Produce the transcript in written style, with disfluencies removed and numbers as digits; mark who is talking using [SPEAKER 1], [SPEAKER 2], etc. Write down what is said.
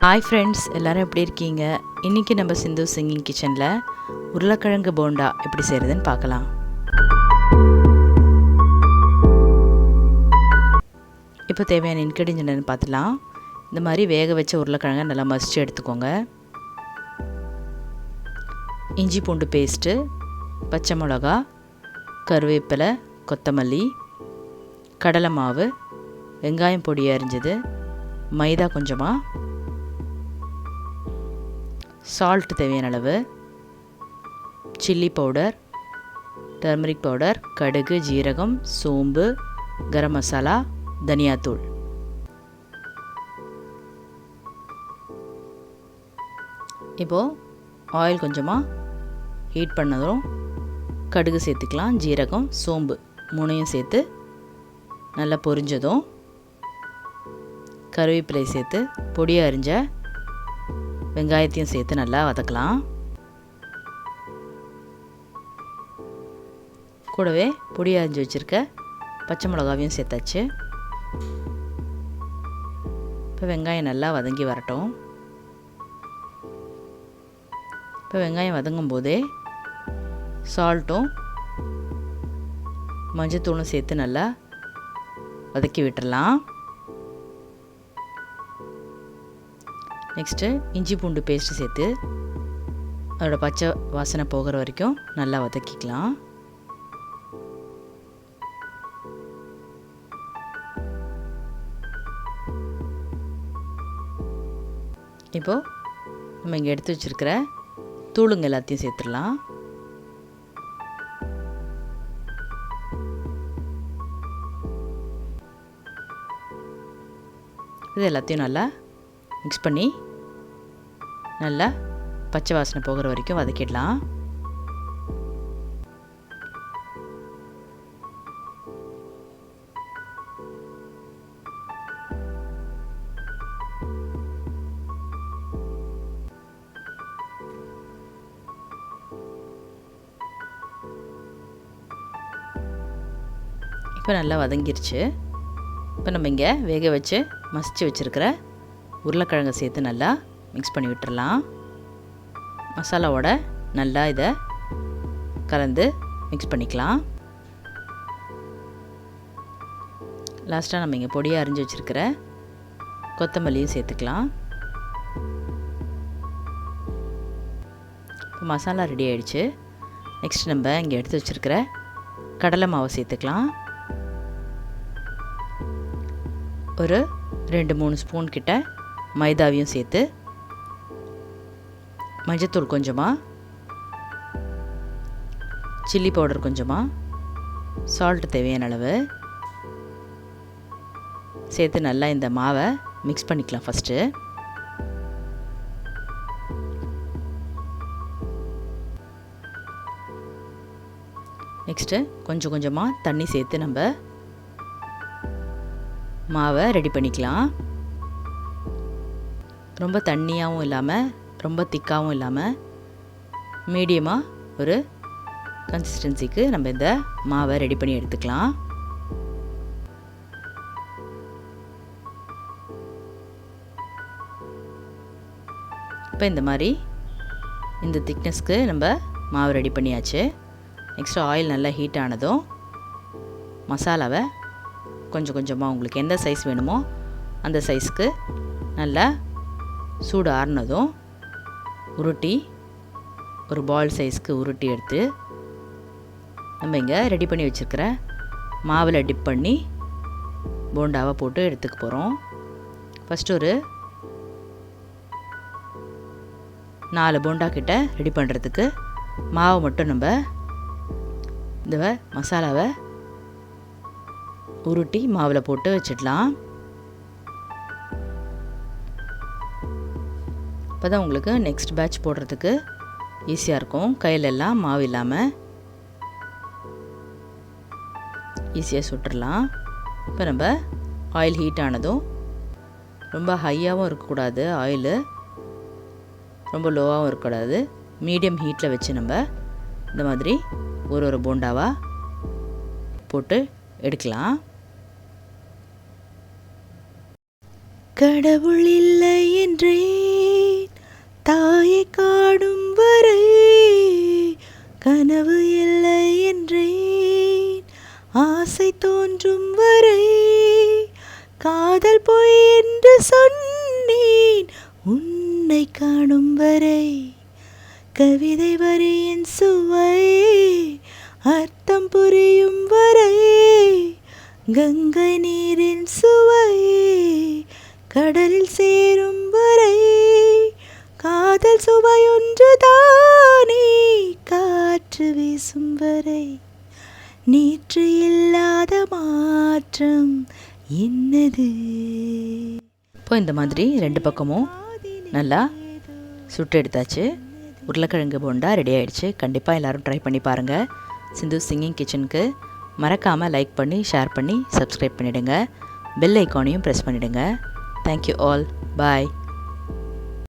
[SPEAKER 1] Hi friends, எல்லோரும் எப்படி இருக்கீங்க? இன்றைக்கி நம்ம சிந்து சிங்கிங் கிச்சனில் உருளைக்கிழங்கு போண்டா எப்படி செய்கிறதுன்னு பார்க்கலாம். இப்போ தேவையான இன்க்ரீடியன்ட் என்னென்னு பார்த்துலாம். இந்த மாதிரி வேக வச்ச உருளைக்கிழங்கை நல்லா மசிச்சு எடுத்துக்கோங்க. இஞ்சி பூண்டு பேஸ்ட்டு, பச்சை மிளகா, கருவேப்பிலை, கொத்தமல்லி, கடலை மாவு, வெங்காயம் பொடியை அரிஞ்சது, மைதா கொஞ்சமாக, சால்ட் தேவையான அளவு, சில்லி பவுடர், டர்மரிக் பவுடர், கடுகு, ஜீரகம், சோம்பு, கரம் மசாலா, தனியாத்தூள். இப்போது ஆயில் கொஞ்சமாக ஹீட் பண்ணதும் கடுகு சேர்த்துக்கலாம். ஜீரகம், சோம்பு மூணையும் சேர்த்து நல்லா பொரிஞ்சதும் கருவேப்பிலை சேர்த்து பொடியை அரிஞ்ச வெங்காயத்தையும் சேர்த்து நல்லா வதக்கலாம். கூடவே பொடி அரிஞ்சு வச்சுருக்க பச்சை மிளகாவையும் சேர்த்தாச்சு. இப்போ வெங்காயம் நல்லா வதங்கி வரட்டும். இப்போ வெங்காயம் வதங்கும் போதே சால்ட்டும் மஞ்சத்தூளும் சேர்த்து நல்லா வதக்கி விட்டுடலாம். நெக்ஸ்ட்டு இஞ்சி பூண்டு பேஸ்ட்டு சேர்த்து அதோட பச்சை வாசனை போகிற வரைக்கும் நல்லா வதக்கிக்கலாம். இப்போது நம்ம இங்கே எடுத்து வச்சுருக்கிற தூளுங்க எல்லாத்தையும் சேர்த்துடலாம். இது எல்லாத்தையும் நல்லா மிக்ஸ் பண்ணி நல்லா பச்சை வாசனை போகிற வரைக்கும் வதக்கிடலாம். இப்போ நல்லா வதங்கிருச்சு. இப்போ நம்ம இங்கே வேக வச்சு மசிச்சு வச்சுருக்கிற உருளைக்கிழங்கை சேர்த்து நல்லா மிக்ஸ் பண்ணி விட்டுறலாம். மசாலாவோட நல்லா இதை கலந்து மிக்ஸ் பண்ணிக்கலாம். லாஸ்ட்டாக நம்ம இங்கே பொடியாக அரிஞ்சு வச்சுருக்கிற கொத்தமல்லியும் சேர்த்துக்கலாம். இப்போ மசாலா ரெடி ஆகிடுச்சு. நெக்ஸ்ட் நம்ம இங்கே எடுத்து வச்சுருக்கிற கடலை மாவை சேர்த்துக்கலாம். ஒரு 2-3 ஸ்பூன் கிட்ட மைதாவையும் சேர்த்து மஞ்சத்தூள் கொஞ்சமாக, சில்லி பவுடர் கொஞ்சமாக, சால்ட் தேவையான அளவு சேர்த்து நல்லா இந்த மாவை மிக்ஸ் பண்ணிக்கலாம். ஃபஸ்ட்டு நெக்ஸ்ட்டு கொஞ்சம் கொஞ்சமாக தண்ணி சேர்த்து நம்ம மாவை ரெடி பண்ணிக்கலாம். ரொம்ப தண்ணியாகவும் இல்லாமல் ரொம்ப திக்காகவும் இல்லாமல் மீடியமாக ஒரு கன்சிஸ்டன்சிக்கு நம்ம இந்த மாவை ரெடி பண்ணி எடுத்துக்கலாம். இப்போ இந்த மாதிரி இந்த திக்னஸ்க்கு நம்ம மாவு ரெடி பண்ணியாச்சு. நெக்ஸ்ட்டு ஆயில் நல்லா ஹீட் ஆனதும் மசாலாவை கொஞ்சம் கொஞ்சமாக உங்களுக்கு எந்த சைஸ் வேணுமோ அந்த சைஸ்க்கு நல்லா சூடு ஆறுனதும் உருட்டி ஒரு பால் சைஸ்க்கு உருட்டி எடுத்து நம்ம இங்கே ரெடி பண்ணி வச்சுருக்கிற மாவில் டிப் பண்ணி போண்டாவை போட்டு எடுத்துக்க போகிறோம். ஃபஸ்ட்டு ஒரு 4 போண்டா கிட்ட ரெடி பண்ணுறதுக்கு மாவை மட்டும் நம்ம இந்த மசாலாவை உருட்டி மாவில் போட்டு வச்சிடலாம். அப்போ தான் உங்களுக்கு நெக்ஸ்ட் பேட்ச் போடுறதுக்கு ஈஸியாக இருக்கும். கையிலெல்லாம் மாவு இல்லாமல் ஈஸியாக சுட்டுடலாம். இப்போ நம்ம ஆயில் ஹீட் ஆனதும் ரொம்ப ஹையாகவும் இருக்கக்கூடாது, ஆயிலு ரொம்ப லோவாகவும் இருக்கக்கூடாது, மீடியம் ஹீட்டில் வச்சு நம்ம இந்த மாதிரி ஒரு போண்டாவாக போட்டு எடுக்கலாம். கடவுள் இல்லை என்றேன் தாயை காணும் வரை, கனவு இல்லை என்றேன் ஆசை தோன்றும் வரை, காதல் பொய் என்று சொன்னேன் உன்னை காணும் வரை, கவிதை வரியின் சுவை அர்த்தம் புரியும் வரை, கங்கை நீரின் சுவை கடலில் சேரும் வரை, காதல் சுவையொன்று தானே காற்று வீசும் வரை, நேற்று இல்லாத மாற்றம் என்னது. இப்போ இந்த மாதிரி 2 பக்கமும் நல்லா சுட்டு எடுத்தாச்சு. உருளைக்கிழங்கு போண்டா ரெடி ஆகிடுச்சு. கண்டிப்பாக எல்லோரும் ட்ரை பண்ணி பாருங்கள். சிந்து சிங்கிங் கிச்சனுக்கு மறக்காமல் லைக் பண்ணி ஷேர் பண்ணி சப்ஸ்கிரைப் பண்ணிவிடுங்க. பெல் ஐக்கானையும் ப்ரெஸ் பண்ணிவிடுங்க. Thank you all. பாய்.